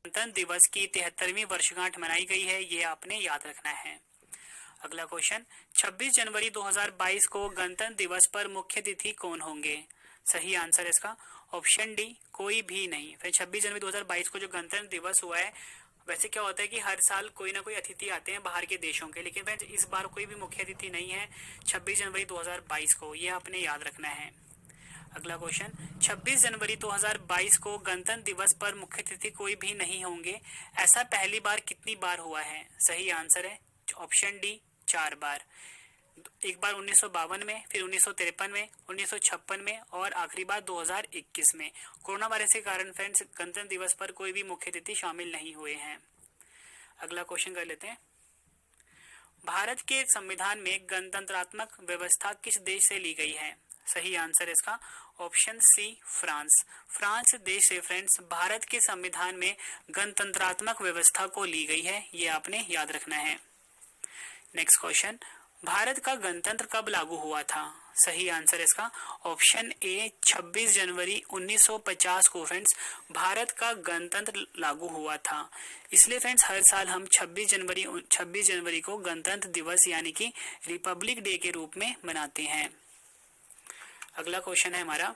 गणतंत्र दिवस की 73वीं वर्षगांठ मनाई गई है, ये आपने याद रखना है। अगला क्वेश्चन, 26 जनवरी 2022 को गणतंत्र दिवस पर मुख्य अतिथि कौन होंगे? सही आंसर इसका ऑप्शन डी, कोई भी नहीं। फिर 26 जनवरी 2022 को जो गणतंत्र दिवस हुआ है, वैसे क्या होता है कि हर साल कोई ना कोई अतिथि आते हैं बाहर के देशों के, लेकिन फ्रेंड्स इस बार कोई भी मुख्य अतिथि नहीं है 26 जनवरी 2022 को, ये आपने याद रखना है। अगला क्वेश्चन, 26 जनवरी 2022 को गणतंत्र दिवस पर मुख्य अतिथि कोई भी नहीं होंगे, ऐसा पहली बार कितनी बार हुआ है? सही आंसर है ऑप्शन डी, 4 बार। एक बार 1952 में, फिर 1953 में, 1956 में और आखिरी बार 2021 में। कोरोना वायरस के कारण फ्रेंड्स गणतंत्र दिवस पर कोई भी मुख्य अतिथि शामिल नहीं हुए हैं। अगला क्वेश्चन कर लेते हैं, भारत के संविधान में गणतंत्रात्मक व्यवस्था किस देश से ली गई है? सही आंसर इसका ऑप्शन सी, फ्रांस। फ्रांस देश से फ्रेंड्स भारत के संविधान में गणतंत्रात्मक व्यवस्था को ली गई है, ये आपने याद रखना है। नेक्स्ट क्वेश्चन, भारत का गणतंत्र कब लागू हुआ था? सही आंसर इसका ऑप्शन ए, 26 जनवरी 1950 को फ्रेंड्स भारत का गणतंत्र लागू हुआ था। इसलिए फ्रेंड्स हर साल हम 26 जनवरी को गणतंत्र दिवस यानी कि रिपब्लिक डे के रूप में मनाते हैं। अगला क्वेश्चन है हमारा,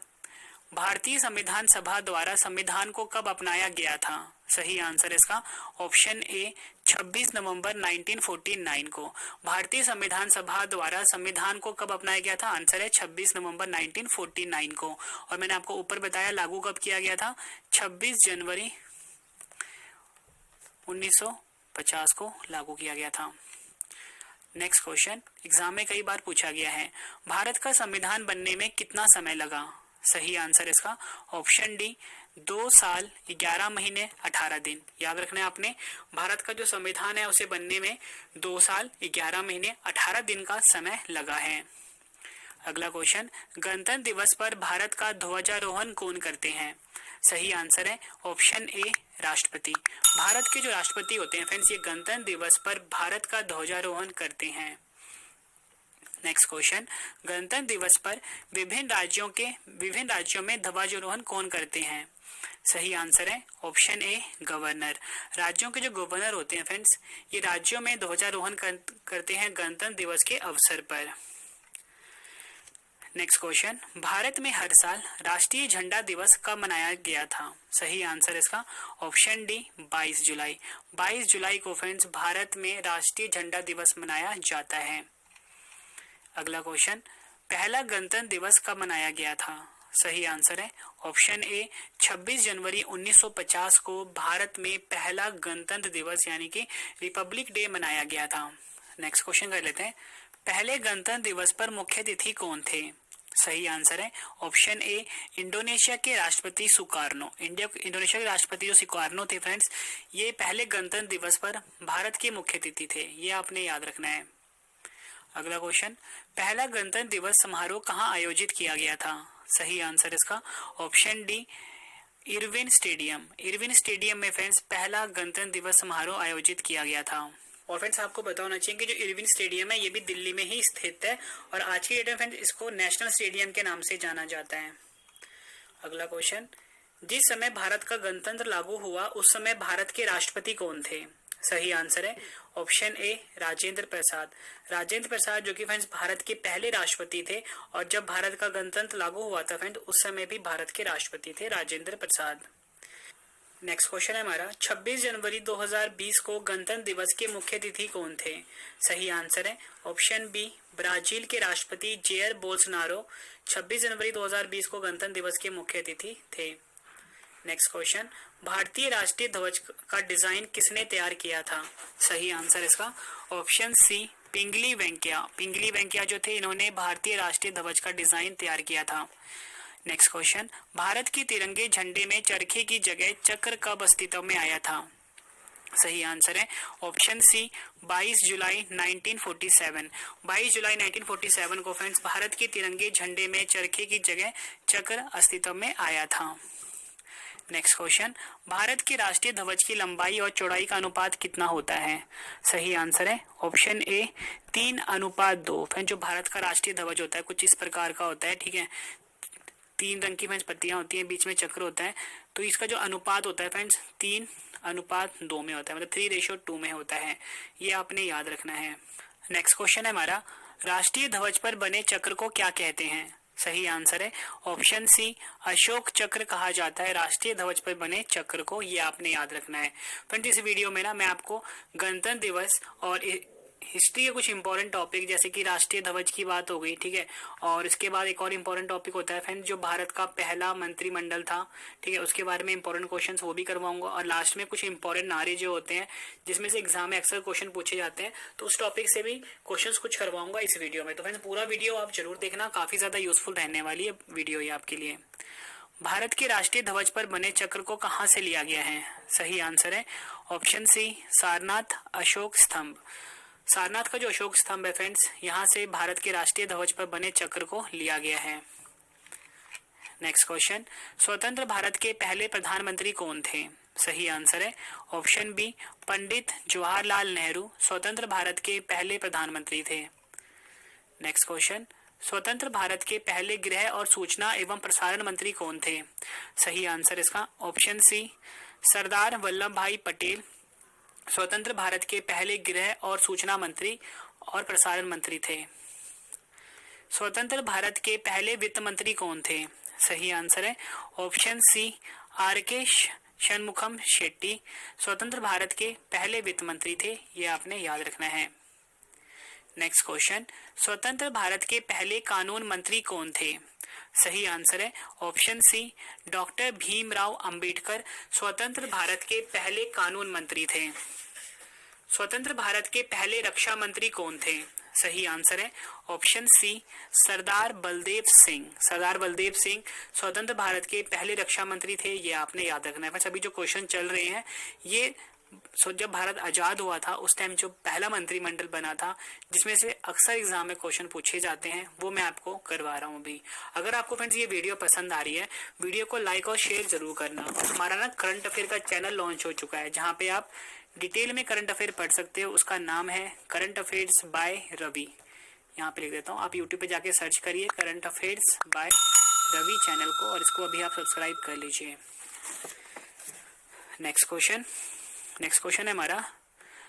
भारतीय संविधान सभा द्वारा संविधान को कब अपनाया गया था? सही आंसर इसका ऑप्शन ए, 26 नवंबर 1949 को। भारतीय संविधान सभा द्वारा संविधान को कब अपनाया गया था? आंसर है 26 नवंबर 1949 को। और मैंने आपको ऊपर बताया लागू कब किया गया था, 26 जनवरी 1950 को लागू किया गया था। नेक्स्ट क्वेश्चन, एग्जाम में कई बार पूछा गया है, भारत का संविधान बनने में कितना समय लगा? सही आंसर इसका ऑप्शन डी, 2 साल 11 महीने 18 दिन। याद रखना है आपने, भारत का जो संविधान है उसे बनने में 2 साल 11 महीने 18 दिन का समय लगा है। अगला क्वेश्चन, गणतंत्र दिवस पर भारत का ध्वजारोहण कौन करते हैं? सही आंसर है ऑप्शन ए, राष्ट्रपति। भारत के जो राष्ट्रपति होते हैं फ्रेंड्स, ये गणतंत्र दिवस पर भारत का ध्वजारोहण करते हैं। नेक्स्ट क्वेश्चन, गणतंत्र दिवस पर विभिन्न राज्यों में ध्वजारोहण कौन करते हैं? सही आंसर है ऑप्शन ए, गवर्नर। राज्यों के जो गवर्नर होते हैं फ्रेंड्स, ये राज्यों में ध्वजारोहण करते हैं गणतंत्र दिवस के अवसर पर। नेक्स्ट क्वेश्चन, भारत में हर साल राष्ट्रीय झंडा दिवस कब मनाया गया था? सही आंसर इसका ऑप्शन डी, 22 जुलाई। 22 जुलाई को फ्रेंड्स भारत में राष्ट्रीय झंडा दिवस मनाया जाता है। अगला क्वेश्चन, पहला गणतंत्र दिवस कब मनाया गया था? सही आंसर है ऑप्शन ए, 26 जनवरी 1950 को भारत में पहला गणतंत्र दिवस यानी कि रिपब्लिक डे मनाया गया था। नेक्स्ट क्वेश्चन कर लेते हैं, पहले गणतंत्र दिवस पर मुख्य अतिथि कौन थे? सही आंसर है ऑप्शन ए, इंडोनेशिया के राष्ट्रपति सुकार्नो। इंडोनेशिया के राष्ट्रपति जो सुकार्नो थे फ्रेंड्स, ये पहले गणतंत्र दिवस पर भारत के मुख्य अतिथि थे, ये आपने याद रखना है। अगला क्वेश्चन, पहला गणतंत्र दिवस समारोह कहाँ आयोजित किया गया था? सही आंसर इसका option D, Irwin stadium. Irwin stadium में फ्रेंड्स पहला गणतंत्र दिवस समारोह आयोजित किया गया था। और फ्रेंड्स आपको पता होना चाहिए कि जो इरविन स्टेडियम है ये भी दिल्ली में ही स्थित है और आज की डेट में फ्रेंड्स इसको नेशनल स्टेडियम के नाम से जाना जाता है। अगला क्वेश्चन, जिस समय भारत का गणतंत्र लागू हुआ उस समय भारत के राष्ट्रपति कौन थे? सही आंसर है ऑप्शन ए, राजेंद्र प्रसाद। राजेंद्र प्रसाद जो कि फ्रेंड्स भारत के पहले राष्ट्रपति थे और जब भारत का गणतंत्र लागू हुआ था फ्रेंड्स उस समय भी भारत के राष्ट्रपति थे राजेंद्र प्रसाद। नेक्स्ट क्वेश्चन है हमारा, 26 जनवरी 2020 को गणतंत्र दिवस के मुख्य अतिथि कौन थे? सही आंसर है ऑप्शन बी, ब्राजील के राष्ट्रपति जेयर बोल्सोनारो 26 जनवरी 2020 को गणतंत्र दिवस के मुख्य अतिथि थे। नेक्स्ट क्वेश्चन, भारतीय राष्ट्रीय ध्वज का डिजाइन किसने तैयार किया था? सही आंसर इसका ऑप्शन सी, पिंगली वेंकैया। पिंगली वेंकैया जो थे इन्होंने भारतीय राष्ट्रीय ध्वज का डिजाइन तैयार किया था। नेक्स्ट क्वेश्चन, भारत के तिरंगे झंडे में चरखे की जगह चक्र कब अस्तित्व में आया था? सही आंसर है ऑप्शन सी, 22 जुलाई 1947। 22 जुलाई 1947 को फ्रेंड्स भारत के तिरंगे झंडे में चरखे की जगह चक्र अस्तित्व में आया था। नेक्स्ट क्वेश्चन, भारत के राष्ट्रीय ध्वज की लंबाई और चौड़ाई का अनुपात कितना होता है? सही आंसर है ऑप्शन ए, 3:2। फ्रेंड्स जो भारत का राष्ट्रीय ध्वज होता है कुछ इस प्रकार का होता है, ठीक है। 3 रंग की फ्रेंड्स पत्तियां होती हैं, बीच में चक्र होता है, तो इसका जो अनुपात होता है फ्रेंड्स अनुपात 2 में होता है, मतलब 3:2 में होता है। ये आपने याद रखना है। नेक्स्ट क्वेश्चन है हमारा, राष्ट्रीय ध्वज पर बने चक्र को क्या कहते हैं? सही आंसर है ऑप्शन सी, अशोक चक्र कहा जाता है राष्ट्रीय ध्वज पर बने चक्र को। ये आपने याद रखना है। फ्रेंड्स, इस वीडियो में ना मैं आपको गणतंत्र दिवस और हिस्ट्री के कुछ इंपॉर्टेंट टॉपिक, जैसे कि राष्ट्रीय ध्वज की बात हो गई, ठीक है, और इसके बाद एक और इंपॉर्टेंट टॉपिक होता है फ्रेंड्स जो भारत का पहला मंत्रिमंडल था, ठीक है, उसके बारे में इंपॉर्टेंट क्वेश्चंस वो भी करवाऊंगा। और लास्ट में कुछ इंपॉर्टेंट नारे जो होते हैं जिसमें से एग्जाम में अक्सर क्वेश्चन पूछे जाते हैं, तो उस टॉपिक से भी क्वेश्चन कुछ करवाऊंगा इस वीडियो में। तो फ्रेंड्स, पूरा वीडियो आप जरूर देखना, काफी ज्यादा यूजफुल रहने वाली है वीडियो ये आपके लिए। भारत के राष्ट्रीय ध्वज पर बने चक्र को कहां से लिया गया है? सही आंसर है ऑप्शन सी, सारनाथ अशोक स्तंभ। सारनाथ का जो अशोक स्तंभ है फ्रेंड्स, यहाँ से भारत के राष्ट्रीय ध्वज पर बने चक्र को लिया गया है। नेक्स्ट क्वेश्चन, स्वतंत्र भारत के पहले प्रधानमंत्री कौन थे? सही आंसर है ऑप्शन बी, पंडित जवाहरलाल नेहरू स्वतंत्र भारत के पहले प्रधानमंत्री थे। नेक्स्ट क्वेश्चन, स्वतंत्र भारत के पहले गृह और सूचना एवं प्रसारण मंत्री कौन थे? सही आंसर इसका ऑप्शन सी, सरदार वल्लभ भाई पटेल स्वतंत्र भारत के पहले गृह और सूचना मंत्री और प्रसारण मंत्री थे। स्वतंत्र भारत के पहले वित्त मंत्री कौन थे? सही आंसर है ऑप्शन सी, आर के शनमुखम शेट्टी स्वतंत्र भारत के पहले वित्त मंत्री थे। ये आपने याद रखना है। नेक्स्ट क्वेश्चन, स्वतंत्र भारत के पहले कानून मंत्री कौन थे? सही आंसर है option C, doctor Bhimrao Ambedkar स्वतंत्र भारत के पहले कानून मंत्री थे। स्वतंत्र भारत के पहले रक्षा मंत्री कौन थे? सही आंसर है ऑप्शन सी, सरदार बलदेव सिंह। सरदार बलदेव सिंह स्वतंत्र भारत के पहले रक्षा मंत्री थे। ये आपने याद रखना है। अभी जो क्वेश्चन चल रहे हैं ये जब भारत आजाद हुआ था उस टाइम जो पहला मंत्रिमंडल बना था, जिसमें से अक्सर एग्जाम में क्वेश्चन पूछे जाते हैं, वो मैं आपको करवा रहा हूँ अभी। अगर आपको फ्रेंड्स ये वीडियो पसंद आ रही है, वीडियो को लाइक और शेयर जरूर करना। हमारा ना करंट अफेयर का चैनल लॉन्च हो चुका है, जहाँ पे आप डिटेल में करंट अफेयर पढ़ सकते हो। उसका नाम है करंट अफेयर्स बाय रवि। यहाँ पे लिख देता हूँ, आप यूट्यूब पे जाके सर्च करिए current affairs by Ravi channel को, और इसको अभी आप सब्सक्राइब कर लीजिए। नेक्स्ट क्वेश्चन है हमारा,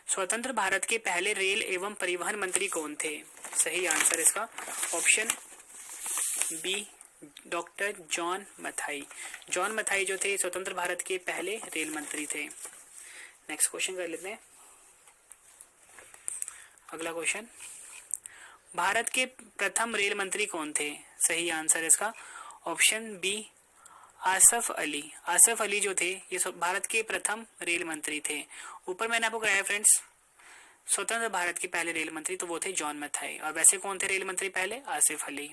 स्वतंत्र भारत के पहले रेल एवं परिवहन मंत्री कौन थे? सही आंसर इसका option B, doctor John Mathai. John Mathai जो थे स्वतंत्र भारत के पहले रेल मंत्री थे। नेक्स्ट क्वेश्चन कर लेते हैं। अगला क्वेश्चन, भारत के प्रथम रेल मंत्री कौन थे? सही आंसर इसका ऑप्शन बी, आसफ अली। आसफ अली जो थे ये भारत के प्रथम रेल मंत्री थे। ऊपर मैंने आपको कहा है फ्रेंड्स स्वतंत्र भारत के पहले रेल मंत्री, तो वो थे जॉन मथाई। और वैसे कौन थे रेल मंत्री पहले? आसिफ अली।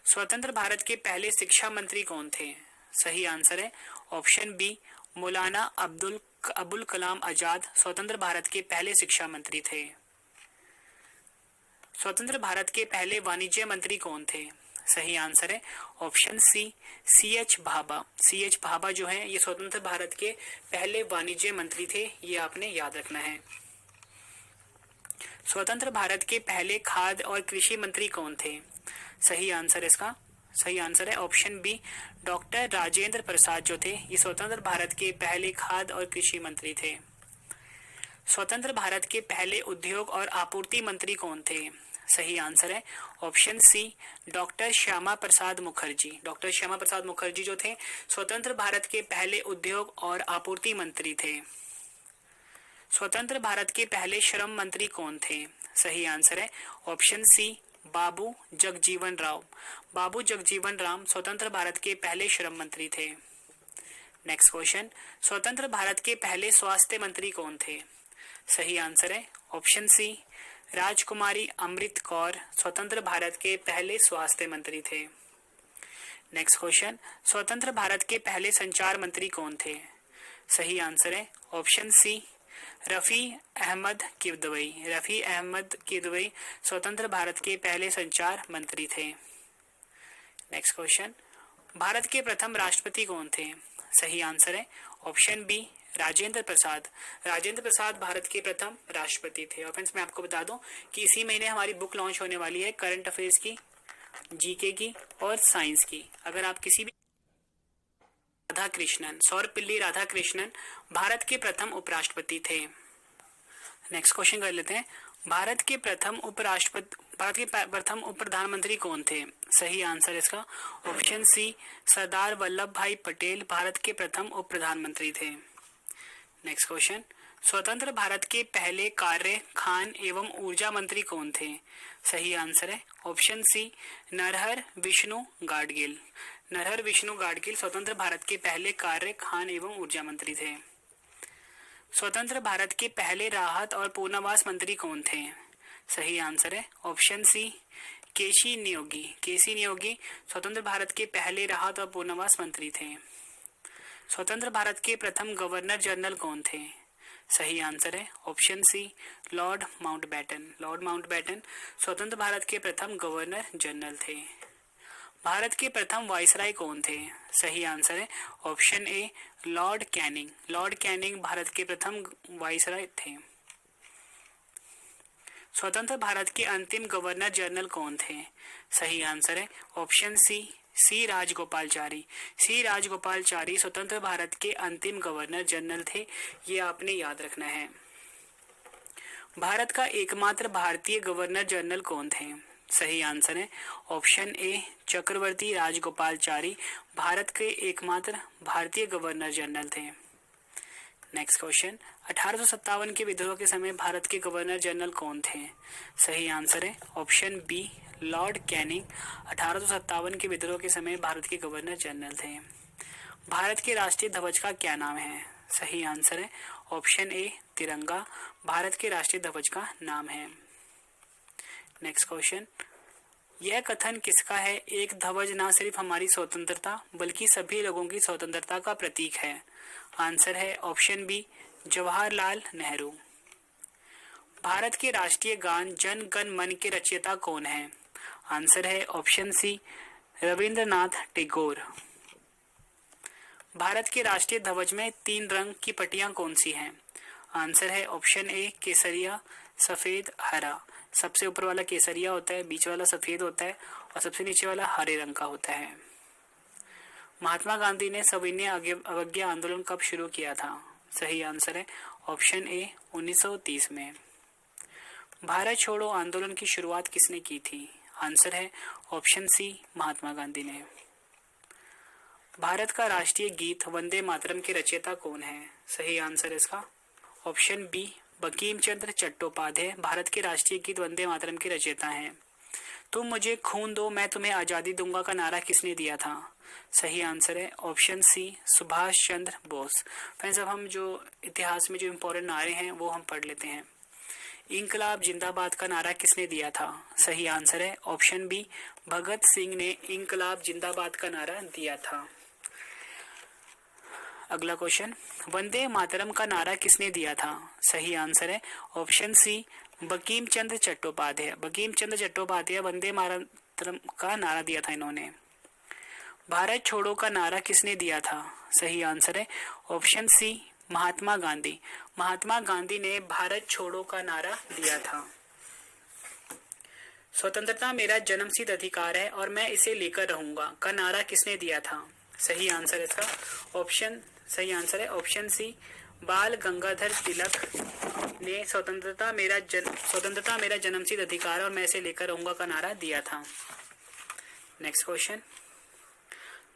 स्वतंत्र भारत के पहले शिक्षा मंत्री कौन थे? सही आंसर है ऑप्शन बी, मौलाना अबुल कलाम आजाद स्वतंत्र भारत के पहले शिक्षा मंत्री थे। स्वतंत्र भारत के पहले वाणिज्य मंत्री कौन थे? सही आंसर है ऑप्शन सी, सी.एच. भाभा। सी.एच. भाभा जो है ये स्वतंत्र भारत के पहले वाणिज्य मंत्री थे। ये आपने याद रखना है। स्वतंत्र भारत के पहले खाद्य और कृषि मंत्री कौन थे? सही आंसर इसका सही आंसर है option B, doctor Rajendra Prasad जो थे ये स्वतंत्र भारत के पहले खाद्य और कृषि मंत्री थे। स्वतंत्र भारत के पहले उद्योग और आपूर्ति मंत्री कौन थे? सही आंसर है option C, doctor Shyama Prasad Mukherjee. Doctor Shyama Prasad Mukherjee जो थे स्वतंत्र भारत के पहले उद्योग और आपूर्ति मंत्री थे। स्वतंत्र भारत के पहले श्रम मंत्री कौन थे? सही आंसर है ऑप्शन सी, बाबू जगजीवन राव। बाबू जगजीवन राम स्वतंत्र भारत के पहले श्रम मंत्री थे। नेक्स्ट क्वेश्चन, स्वतंत्र भारत के पहले स्वास्थ्य मंत्री कौन थे? सही आंसर है ऑप्शन सी, राजकुमारी अमृत कौर स्वतंत्र भारत के पहले स्वास्थ्य मंत्री थे। नेक्स्ट क्वेश्चन, स्वतंत्र भारत के पहले संचार मंत्री कौन थे? सही आंसर है ऑप्शन सी, रफी अहमद किदवई। रफी अहमद किदवई स्वतंत्र भारत के पहले संचार मंत्री थे। नेक्स्ट क्वेश्चन, भारत के प्रथम राष्ट्रपति कौन थे? सही आंसर है ऑप्शन बी, राजेंद्र प्रसाद। राजेंद्र प्रसाद भारत के प्रथम राष्ट्रपति थे। और फ्रेंड्स मैं आपको बता दूं कि इसी महीने हमारी बुक लॉन्च होने वाली है करंट अफेयर्स की, जीके की और साइंस की। अगर आप किसी भी राधाकृष्णन, सर्वपल्ली राधाकृष्णन भारत के प्रथम उपराष्ट्रपति थे। नेक्स्ट क्वेश्चन कर लेते हैं। भारत के प्रथम उप प्रधानमंत्री कौन थे? सही आंसर इसका ऑप्शन सी सरदार वल्लभ भाई पटेल भारत के प्रथम उप प्रधानमंत्री थे। नेक्स्ट क्वेश्चन, स्वतंत्र भारत के पहले कार्य खान एवं ऊर्जा मंत्री कौन थे? सही आंसर है ऑप्शन सी नरहर विष्णु गाडगिल। नरहर विष्णु गाडगिल स्वतंत्र भारत के पहले कार्य खान एवं ऊर्जा मंत्री थे। स्वतंत्र भारत के पहले राहत और पुनर्वास मंत्री कौन थे? सही आंसर है ऑप्शन सी केसी नियोगी। केसी नियोगी स्वतंत्र भारत के पहले राहत और पुनर्वास मंत्री थे। स्वतंत्र भारत के प्रथम गवर्नर जनरल कौन थे? सही आंसर है option C Lord Mountbatten. Lord Mountbatten स्वतंत्र भारत के प्रथम गवर्नर जनरल थे। भारत के प्रथम वायसराय कौन थे? सही आंसर है option A Lord Canning. Lord Canning Bharat के प्रथम वायसराय थे। स्वतंत्र भारत के अंतिम गवर्नर जनरल कौन थे? सही आंसर है ऑप्शन सी राजगोपालचारी। सी राजगोपालचारी स्वतंत्र भारत के अंतिम गवर्नर जनरल थे। ये आपने याद रखना है। भारत का एकमात्र भारतीय गवर्नर जनरल कौन थे? सही आंसर है ऑप्शन ए चक्रवर्ती राजगोपालचारी भारत के एकमात्र भारतीय गवर्नर जनरल थे। नेक्स्ट क्वेश्चन, 1857 के विद्रोह के समय भारत के गवर्नर जनरल कौन थे? सही आंसर है ऑप्शन बी लॉर्ड कैनिंग। 1857 के विद्रोह के समय भारत के गवर्नर जनरल थे। भारत के राष्ट्रीय ध्वज का क्या नाम है? सही आंसर है ऑप्शन ए तिरंगा भारत के राष्ट्रीय ध्वज का नाम है। नेक्स्ट क्वेश्चन, यह कथन किसका है? एक ध्वज न सिर्फ हमारी स्वतंत्रता बल्कि सभी लोगों की स्वतंत्रता का प्रतीक है। आंसर है ऑप्शन बी जवाहरलाल नेहरू। भारत के राष्ट्रीय गान जन गण मन के रचयिता कौन है? आंसर है ऑप्शन सी रविंद्रनाथ टैगोर। भारत के राष्ट्रीय ध्वज में 3 रंग की पट्टियां कौन सी हैं? आंसर है ऑप्शन ए केसरिया सफेद हरा। सबसे ऊपर वाला केसरिया होता है, बीच वाला सफेद होता है और सबसे नीचे वाला हरे रंग का होता है। महात्मा गांधी ने सविनय अवज्ञा आंदोलन कब शुरू किया था? सही आंसर है ऑप्शन ए 1930 में। भारत छोड़ो आंदोलन की शुरुआत किसने की थी? आंसर है ऑप्शन सी महात्मा गांधी ने। भारत का राष्ट्रीय गीत वंदे मातरम के रचयिता कौन है? सही आंसर इसका ऑप्शन बी बंकिम चंद्र चट्टोपाध्याय भारत के राष्ट्रीय गीत वंदे मातरम के रचयिता हैं। तुम मुझे खून दो मैं तुम्हें आज़ादी दूंगा का नारा किसने दिया था? सही आंसर है ऑप्शन सी सुभाष चंद्र बोस। फ्रेंड्स, अब हम जो इतिहास में जो इम्पोर्टेंट नारे हैं वो हम पढ़ लेते हैं। इंकलाब जिंदाबाद का नारा किसने दिया था? सही आंसर है ऑप्शन बी भगत सिंह ने इंकलाब जिंदाबाद का नारा दिया था। अगला क्वेश्चन, वंदे मातरम का नारा किसने दिया था? सही आंसर है ऑप्शन सी बंकिम चंद्र चट्टोपाध्याय। बंकिम चंद्र चट्टोपाध्याय वंदे मातरम का नारा दिया था इन्होंने। भारत छोड़ो का नारा किसने दिया था? सही आंसर है ऑप्शन सी महात्मा गांधी। महात्मा गांधी ने भारत छोड़ो का नारा दिया था। स्वतंत्रता मेरा जन्मसिद्ध अधिकार है और मैं इसे लेकर रहूंगा का नारा किसने दिया था? सही आंसर इसका सही आंसर है ऑप्शन सी बाल गंगाधर तिलक ने स्वतंत्रता मेरा जन्मसिद्ध अधिकार और मैं इसे लेकर रहूंगा का नारा दिया था। नेक्स्ट क्वेश्चन,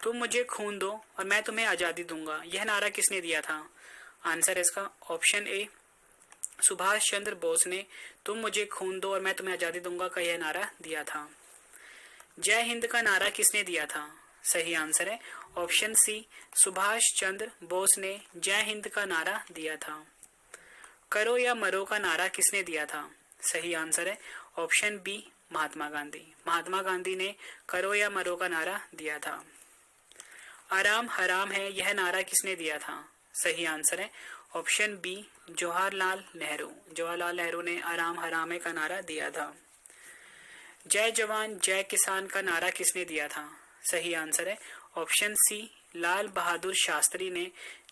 तुम मुझे खून दो और मैं तुम्हें आज़ादी दूंगा यह नारा किसने दिया था? आंसर इसका ऑप्शन ए सुभाष चंद्र बोस ने तुम मुझे खून दो और मैं तुम्हें आज़ादी दूंगा का यह नारा दिया था। जय हिंद का नारा किसने दिया था? सही आंसर है ऑप्शन सी सुभाष चंद्र बोस ने जय हिंद का नारा दिया था। करो या मरो का नारा किसने दिया था? सही आंसर है ऑप्शन बी महात्मा गांधी। महात्मा गांधी ने करो या मरो का नारा दिया था। आराम हराम है यह नारा किसने दिया था? सही आंसर है ऑप्शन बी जवाहरलाल नेहरू। जवाहरलाल नेहरू ने आराम हराम है का नारा दिया था। जय जवान जय किसान का नारा किसने दिया था? सही आंसर है ऑप्शन सी लाल बहादुर शास्त्री ने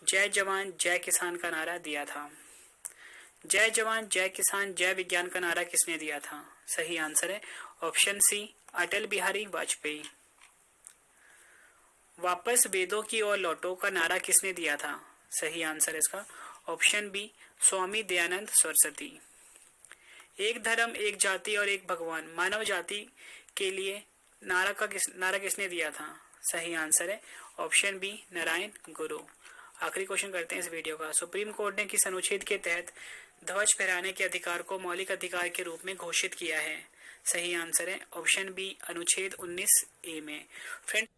जय जवान जय किसान का नारा दिया था। जय जवान जय किसान जय विज्ञान का नारा किसने दिया था? सही आंसर है ऑप्शन सी अटल बिहारी वाजपेयी। वापस वेदों की ओर लौटो का नारा किसने दिया था? सही आंसर इसका ऑप्शन बी स्वामी दयानंद सरस्वती। एक धर्म एक जाति और एक भगवान मानव जाति के लिए नारा किसने दिया था? सही आंसर है ऑप्शन बी नारायण गुरु। आखिरी क्वेश्चन करते हैं इस वीडियो का। सुप्रीम कोर्ट ने किस अनुच्छेद के तहत ध्वज फहराने के अधिकार को मौलिक अधिकार के रूप में घोषित किया है? सही आंसर है ऑप्शन बी अनुच्छेद 19A में। फ्रेंड